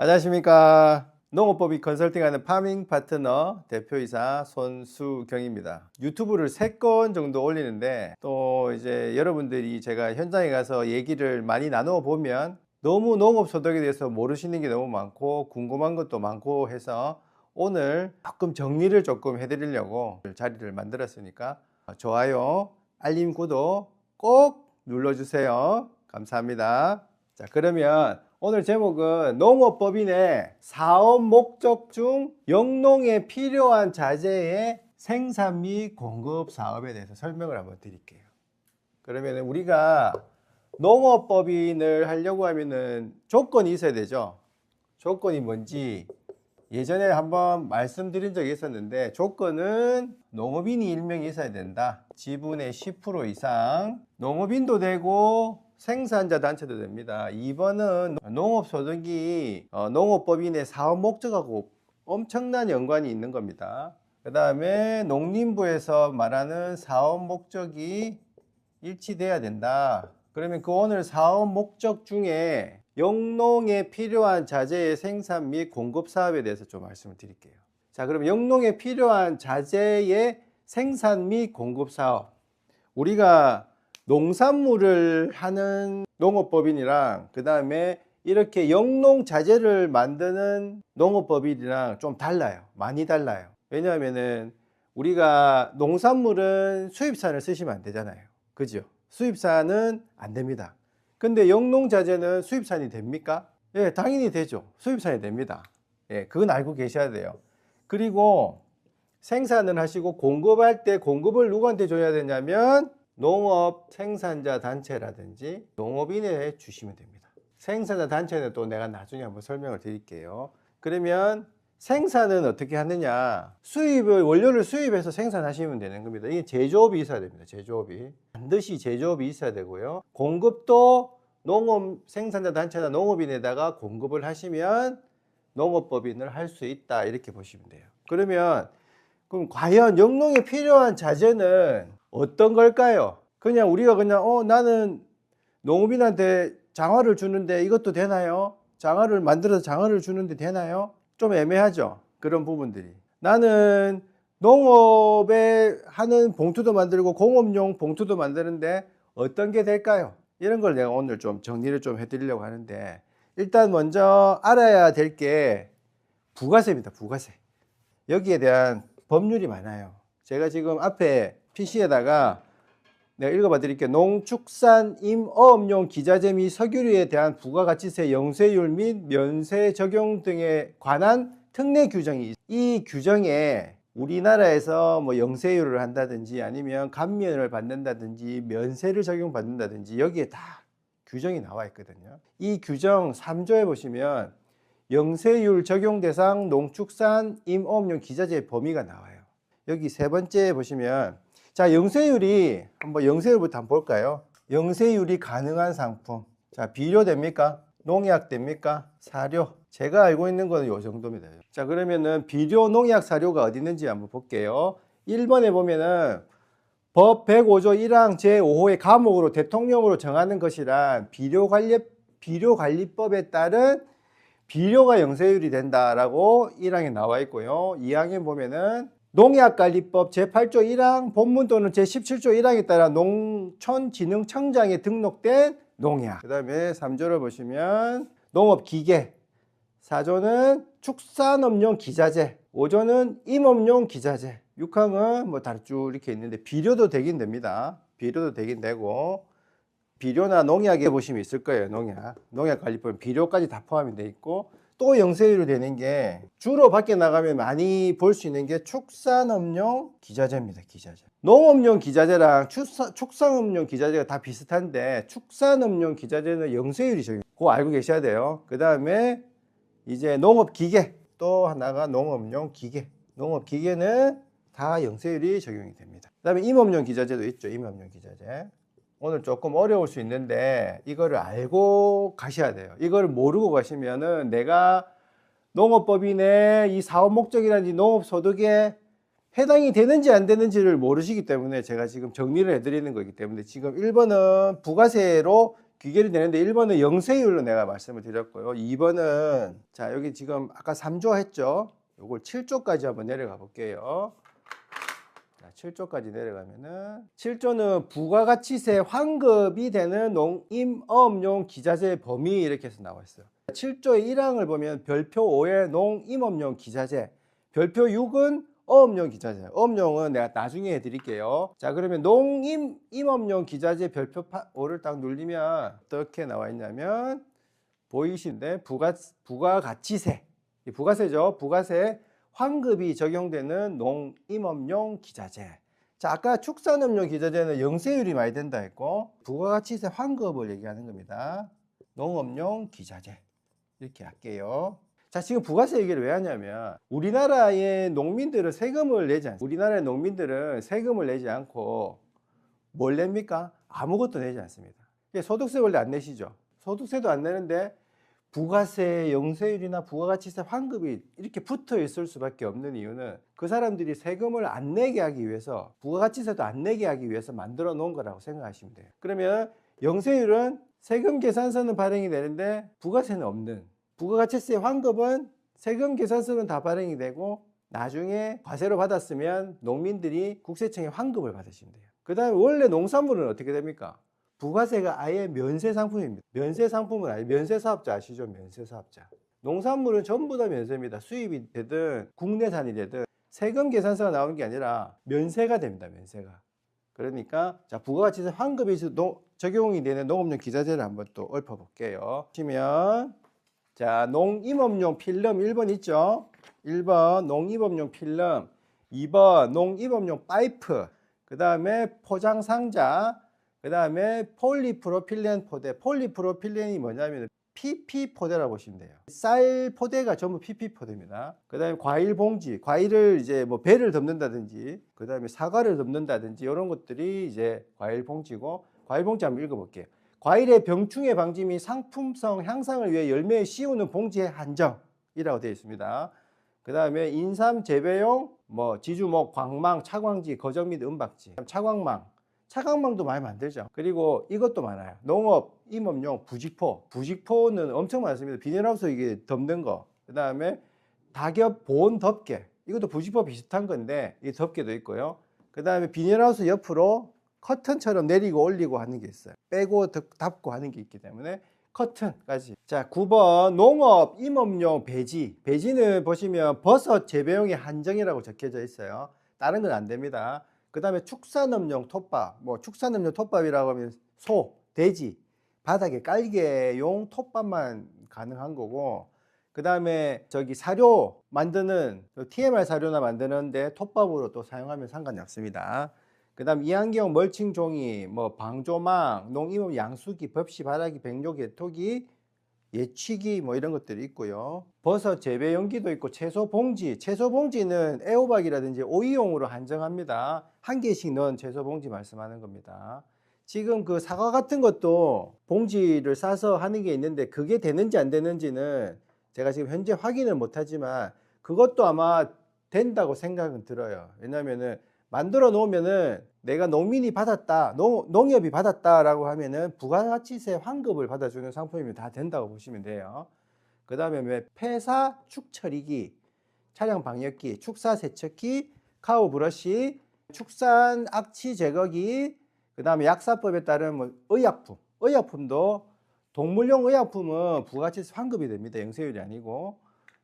안녕하십니까. 농업법인 컨설팅하는 파밍 파트너 대표이사 손수경입니다. 유튜브를 3건 정도 올리는데 또 이제 여러분들이 제가 현장에 가서 얘기를 많이 나누어 보면 너무 농업 소득에 대해서 모르시는 게 너무 많고 궁금한 것도 많고 해서 오늘 조금 정리를 조금 해드리려고 자리를 만들었으니까 좋아요, 알림, 구독 꼭 눌러주세요. 감사합니다. 자, 그러면 오늘 제목은 농업법인의 사업 목적 중 영농에 필요한 자재의 생산 및 공급 사업에 대해서 설명을 한번 드릴게요. 그러면 우리가 농업법인을 하려고 하면은 조건이 있어야 되죠. 조건이 뭔지 예전에 한번 말씀드린 적이 있었는데, 조건은 농업인이 1명이 있어야 된다. 지분의 10% 이상. 농업인도 되고 생산자 단체도 됩니다. 2번은 농업소득이 농업법인의 사업 목적하고 엄청난 연관이 있는 겁니다. 그 다음에 농림부에서 말하는 사업 목적이 일치돼야 된다. 그러면 그 오늘 사업 목적 중에 영농에 필요한 자재의 생산 및 공급 사업에 대해서 좀 말씀을 드릴게요. 자, 그럼 영농에 필요한 자재의 생산 및 공급 사업. 우리가 농산물을 하는 농업법인이랑 그 다음에 이렇게 영농 자재를 만드는 농업법인이랑 좀 달라요. 많이 달라요. 왜냐하면은 우리가 농산물은 수입산을 쓰시면 안 되잖아요. 그죠? 수입산은 안 됩니다. 근데 영농 자재는 수입산이 됩니까? 예, 당연히 되죠. 수입산이 됩니다. 예, 그건 알고 계셔야 돼요. 그리고 생산을 하시고 공급할 때 공급을 누구한테 줘야 되냐면 농업 생산자 단체라든지 농업인에 주시면 됩니다. 생산자 단체는 또 내가 나중에 한번 설명을 드릴게요. 그러면 생산은 어떻게 하느냐? 원료를 수입해서 생산하시면 되는 겁니다. 이게 제조업이 있어야 됩니다. 제조업이. 반드시 제조업이 있어야 되고요. 공급도 농업 생산자 단체나 농업인에다가 공급을 하시면 농업법인을 할 수 있다. 이렇게 보시면 돼요. 그럼 과연 영농에 필요한 자재는 어떤 걸까요? 그냥 우리가 나는 농업인한테 장화를 주는데 이것도 되나요? 장화를 만들어서 장화를 주는데 되나요? 좀 애매하죠. 그런 부분들이. 나는 농업에 하는 봉투도 만들고 공업용 봉투도 만드는데 어떤 게 될까요? 이런 걸 내가 오늘 좀 정리를 좀 해드리려고 하는데, 일단 먼저 알아야 될 게 부가세입니다. 부가세. 여기에 대한 법률이 많아요. 제가 지금 앞에 PC에다가 내가 읽어봐 드릴게요. 농축산임어업용 기자재 및 석유류에 대한 부가가치세 영세율 및 면세 적용 등에 관한 특례 규정이, 이 규정에 우리나라에서 뭐 영세율을 한다든지 아니면 감면을 받는다든지 면세를 적용받는다든지 여기에 다 규정이 나와 있거든요. 이 규정 3조에 보시면 영세율 적용 대상 농축산임어업용 기자재 범위가 나와요. 여기 세 번째에 보시면, 자, 영세율부터 한번 볼까요? 영세율이 가능한 상품. 자, 비료 됩니까? 농약 됩니까? 사료. 제가 알고 있는 거는 요 정도입니다. 자, 그러면은 비료, 농약, 사료가 어디 있는지 한번 볼게요. 1번에 보면은 법 105조 1항 제5호의 과목으로 대통령으로 정하는 것이란 비료관리법에 따른 비료가 영세율이 된다라고 1항에 나와 있고요. 2항에 보면은 농약관리법 제8조 1항 본문 또는 제17조 1항에 따라 농촌진흥청장에 등록된 농약. 그 다음에 3조를 보시면 농업기계, 4조는 축산업용 기자재, 5조는 임업용 기자재, 6항은 뭐 다 쭉 이렇게 있는데 비료도 되긴 됩니다. 비료도 되긴 되고, 비료나 농약에 보시면 있을 거예요. 농약관리법 비료까지 다 포함이 돼 있고, 또 영세율이 되는 게 주로 밖에 나가면 많이 볼 수 있는 게 축산업용 기자재입니다. 기자재. 농업용 기자재랑 축산업용 기자재가 다 비슷한데 축산업용 기자재는 영세율이 적용. 그거 알고 계셔야 돼요. 그 다음에 이제 농업기계, 또 하나가 농업용 기계. 농업기계는 다 영세율이 적용이 됩니다. 그 다음에 임업용 기자재도 있죠. 임업용 기자재. 오늘 조금 어려울 수 있는데 이거를 알고 가셔야 돼요. 이걸 모르고 가시면은 내가 농업법인의 이 사업 목적이라든지 농업소득에 해당이 되는지 안 되는지를 모르시기 때문에 제가 지금 정리를 해드리는 거기 때문에, 지금 1번은 부가세로 귀결이 되는데 1번은 영세율로 내가 말씀을 드렸고요. 2번은 자 여기 지금 아까 3조 했죠. 요걸 7조까지 한번 내려가 볼게요. 자, 7조까지 내려가면은 7조는 부가가치세 환급이 되는 농임업용 기자재 범위 이렇게 해서 나와 있어요. 7조의 1항을 보면 별표 5의 농임업용 기자재, 별표 6은 어업용 기자재. 어업용은 내가 나중에 해드릴게요. 자, 그러면 농임업용 기자재 별표 5를 딱 누르면 어떻게 나와 있냐면 보이시는데 부가가치세, 부가세죠. 부가세 환급이 적용되는 농임업용 기자재. 자, 아까 축산업용 기자재는 영세율이 많이 된다 했고 부가가치세 환급을 얘기하는 겁니다. 농업용 기자재 이렇게 할게요. 자, 지금 부가세 얘기를 왜 하냐면 우리나라의 농민들은 세금을 내지 않습니다. 우리나라의 농민들은 세금을 내지 않고 뭘 냅니까? 아무것도 내지 않습니다. 소득세 원래 안 내시죠. 소득세도 안 내는데 부가세, 영세율이나 부가가치세 환급이 이렇게 붙어 있을 수밖에 없는 이유는 그 사람들이 세금을 안 내게 하기 위해서, 부가가치세도 안 내게 하기 위해서 만들어 놓은 거라고 생각하시면 돼요. 그러면 영세율은 세금 계산서는 발행이 되는데 부가세는 없는, 부가가치세 환급은 세금 계산서는 다 발행이 되고 나중에 과세로 받았으면 농민들이 국세청에 환급을 받으시면 돼요. 그 다음에 원래 농산물은 어떻게 됩니까? 부가세가 아예 면세 상품입니다. 면세 상품은 아니에요. 면세사업자 아시죠? 면세사업자. 농산물은 전부 다 면세입니다. 수입이 되든 국내산이 되든 세금 계산서가 나오는 게 아니라 면세가 됩니다. 면세가. 그러니까 자, 부가가치세 환급이 적용이 되는 농업용 기자재를 한번 또 읊어볼게요. 보시면 자, 농임업용 필름 1번 있죠? 1번 농임업용 필름, 2번 농임업용 파이프, 그 다음에 포장 상자, 그 다음에 폴리프로필렌 포대. 폴리프로필렌이 뭐냐면 PP 포대라고 보시면 돼요. 쌀 포대가 전부 PP 포대입니다. 그 다음에 과일 봉지, 과일을 이제 뭐 배를 덮는다든지, 그 다음에 사과를 덮는다든지 이런 것들이 이제 과일 봉지고, 과일 봉지 한번 읽어볼게요. 과일의 병충해 방지 및 상품성 향상을 위해 열매에 씌우는 봉지의 한정이라고 되어 있습니다. 그 다음에 인삼 재배용 뭐 지주목, 광망, 차광지, 거정 및 은박지, 차광망, 차광망도 많이 만들죠. 그리고 이것도 많아요. 농업, 임업용 부직포. 부직포는 엄청 많습니다. 비닐하우스 이게 덮는 거. 그 다음에 다겹 보온 덮개. 이것도 부직포 비슷한 건데 이 덮개도 있고요. 그 다음에 비닐하우스 옆으로 커튼처럼 내리고 올리고 하는 게 있어요. 빼고 닫고 하는 게 있기 때문에 커튼까지. 자, 9번 농업, 임업용 배지. 배지는 보시면 버섯 재배용의 한정이라고 적혀져 있어요. 다른 건 안 됩니다. 그 다음에 축산업용 톱밥, 뭐 축산업용 톱밥이라고 하면 소, 돼지, 바닥에 깔개용 톱밥만 가능한 거고, 그 다음에 저기 사료 만드는 TMR 사료나 만드는데 톱밥으로 또 사용하면 상관이 없습니다. 그 다음 이안경 멀칭 종이, 뭐 방조망, 농임업 양수기, 법시, 바라기, 백료, 개토기, 예치기 뭐 이런 것들이 있고요. 버섯 재배 용기도 있고 채소 봉지. 채소 봉지는 애호박이라든지 오이용으로 한정합니다. 한 개씩 넣은 채소 봉지 말씀하는 겁니다. 지금 그 사과 같은 것도 봉지를 싸서 하는 게 있는데 그게 되는지 안 되는지는 제가 지금 현재 확인을 못하지만 그것도 아마 된다고 생각은 들어요. 왜냐면은 만들어 놓으면은 내가 농민이 받았다, 농협이 받았다라고 하면은 부가가치세 환급을 받아주는 상품이면 다 된다고 보시면 돼요. 그 다음에 폐사 축처리기, 차량 방역기, 축사 세척기, 카우 브러쉬, 축산 악취 제거기, 그 다음에 약사법에 따른 뭐 의약품, 의약품도 동물용 의약품은 부가가치세 환급이 됩니다. 영세율이 아니고.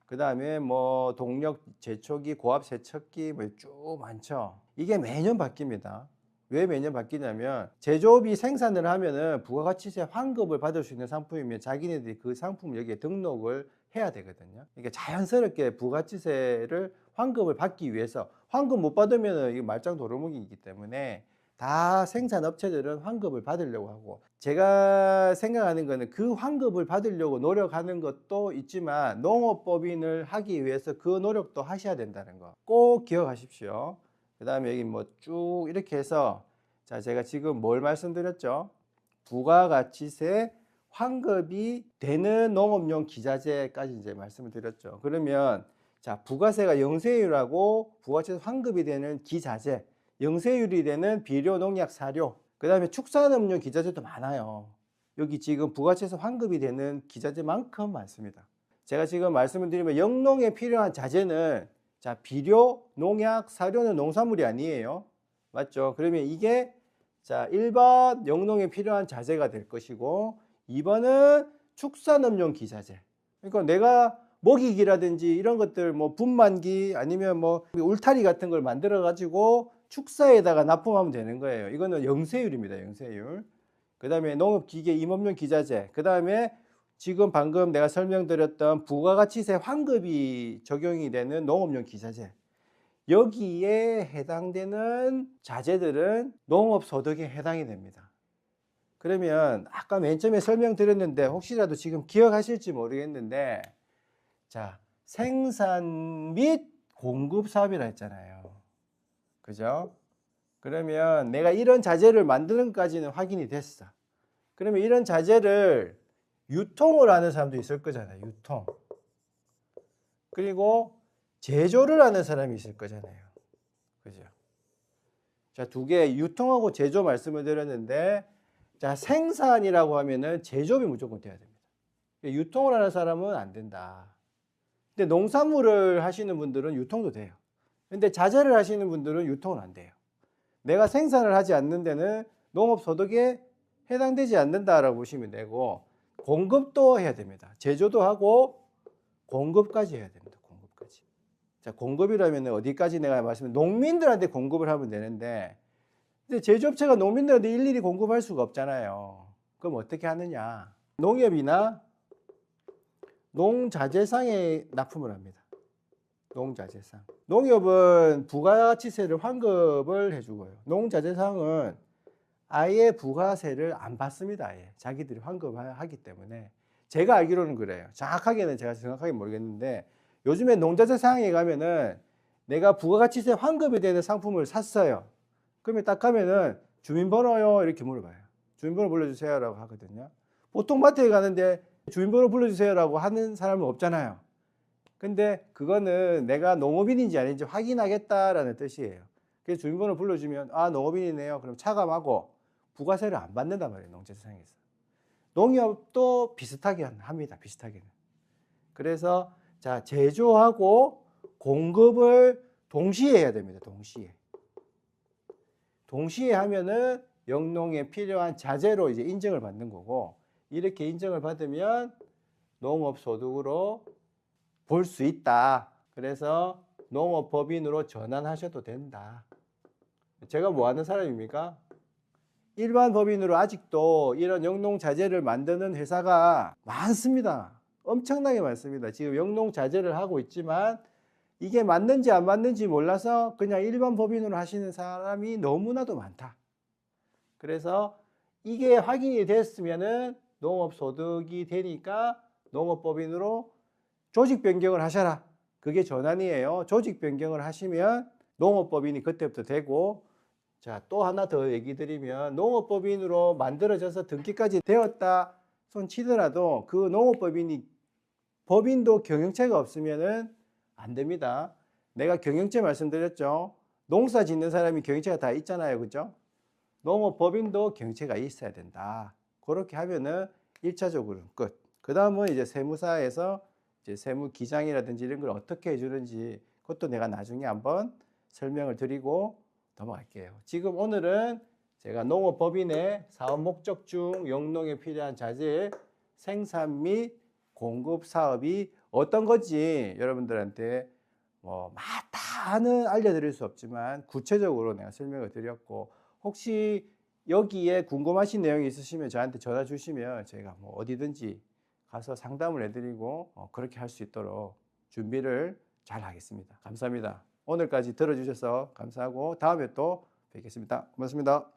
그 다음에 뭐 동력 제초기, 고압 세척기 뭐 쭉 많죠. 이게 매년 바뀝니다. 왜 매년 바뀌냐면 제조업이 생산을 하면은 부가가치세 환급을 받을 수 있는 상품이면 자기네들이 그 상품을 여기에 등록을 해야 되거든요. 그러니까 자연스럽게 부가가치세를 환급을 받기 위해서, 환급 못 받으면은 이게 말짱 도루묵이기 때문에 다 생산업체들은 환급을 받으려고 하고, 제가 생각하는 거는 그 환급을 받으려고 노력하는 것도 있지만 농업법인을 하기 위해서 그 노력도 하셔야 된다는 거 꼭 기억하십시오. 그 다음에 여기 뭐 쭉 이렇게 해서, 자, 제가 지금 뭘 말씀드렸죠? 부가가치세 환급이 되는 농업용 기자재까지 이제 말씀을 드렸죠. 그러면 자, 부가세가 영세율하고 부가가치세 환급이 되는 기자재, 영세율이 되는 비료, 농약, 사료, 그 다음에 축산업용 기자재도 많아요. 여기 지금 부가치에서 환급이 되는 기자재만큼 많습니다. 제가 지금 말씀을 드리면 영농에 필요한 자재는 자, 비료, 농약, 사료는 농산물이 아니에요. 맞죠? 그러면 이게 자, 1번 영농에 필요한 자재가 될 것이고 2번은 축산업용 기자재. 그러니까 내가 먹이기라든지 이런 것들 뭐 분만기 아니면 뭐 울타리 같은 걸 만들어 가지고 축사에다가 납품하면 되는 거예요. 이거는 영세율입니다. 영세율. 그다음에 농업기계 임업용 기자재. 그다음에 지금 방금 내가 설명드렸던 부가가치세 환급이 적용이 되는 농업용 기자재. 여기에 해당되는 자재들은 농업소득에 해당이 됩니다. 그러면 아까 맨 처음에 설명드렸는데 혹시라도 지금 기억하실지 모르겠는데 자, 생산 및 공급 사업이라 했잖아요. 그죠? 그러면 내가 이런 자재를 만드는 것까지는 확인이 됐어. 그러면 이런 자재를 유통을 하는 사람도 있을 거잖아요. 유통. 그리고 제조를 하는 사람이 있을 거잖아요. 그죠? 자, 두 개 유통하고 제조 말씀을 드렸는데 자, 생산이라고 하면은 제조업이 무조건 돼야 됩니다. 유통을 하는 사람은 안 된다. 근데 농산물을 하시는 분들은 유통도 돼요. 근데 자재를 하시는 분들은 유통은 안 돼요. 내가 생산을 하지 않는 데는 농업소득에 해당되지 않는다라고 보시면 되고 공급도 해야 됩니다. 제조도 하고 공급까지 해야 됩니다. 공급까지. 자, 공급이라면 어디까지 내가 말씀드린 농민들한테 공급을 하면 되는데 근데 제조업체가 농민들한테 일일이 공급할 수가 없잖아요. 그럼 어떻게 하느냐? 농협이나 농자재상에 납품을 합니다. 농자재상. 농협은 부가가치세를 환급을 해주고요. 농자재상은 아예 부가세를 안 받습니다. 아예. 자기들이 환급하기 때문에. 제가 알기로는 그래요. 정확하게는 제가 정확하게 모르겠는데 요즘에 농자재상에 가면은 내가 부가가치세 환급이 되는 상품을 샀어요. 그러면 딱 가면은 주민번호요 이렇게 물어봐요. 주민번호 불러주세요 라고 하거든요. 보통 마트에 가는데 주민번호 불러주세요 라고 하는 사람은 없잖아요. 근데 그거는 내가 농업인인지 아닌지 확인하겠다라는 뜻이에요. 그래서 주민번호 불러주면 아 농업인이네요. 그럼 차감하고 부가세를 안 받는단 말이에요. 농자재상에서. 농협도 비슷하게 합니다. 비슷하게는. 그래서 자 제조하고 공급을 동시에 해야 됩니다. 동시에. 동시에 하면은 영농에 필요한 자재로 이제 인정을 받는 거고 이렇게 인정을 받으면 농업소득으로 볼 수 있다. 그래서 농업법인으로 전환하셔도 된다. 제가 뭐 하는 사람입니까? 일반 법인으로 아직도 이런 영농자재를 만드는 회사가 많습니다. 엄청나게 많습니다. 지금 영농자재를 하고 있지만 이게 맞는지 안 맞는지 몰라서 그냥 일반 법인으로 하시는 사람이 너무나도 많다. 그래서 이게 확인이 됐으면은 농업소득이 되니까 농업법인으로 조직 변경을 하셔라. 그게 전환이에요. 조직 변경을 하시면 농업법인이 그때부터 되고 자, 또 하나 더 얘기 드리면 농업법인으로 만들어져서 등기까지 되었다 손 치더라도 그 농업법인이 법인도 경영체가 없으면은 안 됩니다. 내가 경영체 말씀드렸죠. 농사 짓는 사람이 경영체가 다 있잖아요. 그죠? 농업법인도 경영체가 있어야 된다. 그렇게 하면은 1차적으로는 끝. 그 다음은 이제 세무사에서 이제 세무기장이라든지 이런 걸 어떻게 해주는지 그것도 내가 나중에 한번 설명을 드리고 넘어갈게요. 지금 오늘은 제가 농업법인의 사업 목적 중 영농에 필요한 자재 생산 및 공급 사업이 어떤 건지 여러분들한테 뭐 다는 알려드릴 수 없지만 구체적으로 내가 설명을 드렸고 혹시 여기에 궁금하신 내용이 있으시면 저한테 전화 주시면 제가 뭐 어디든지 가서 상담을 해드리고 그렇게 할 수 있도록 준비를 잘 하겠습니다. 감사합니다. 오늘까지 들어주셔서 감사하고 다음에 또 뵙겠습니다. 고맙습니다.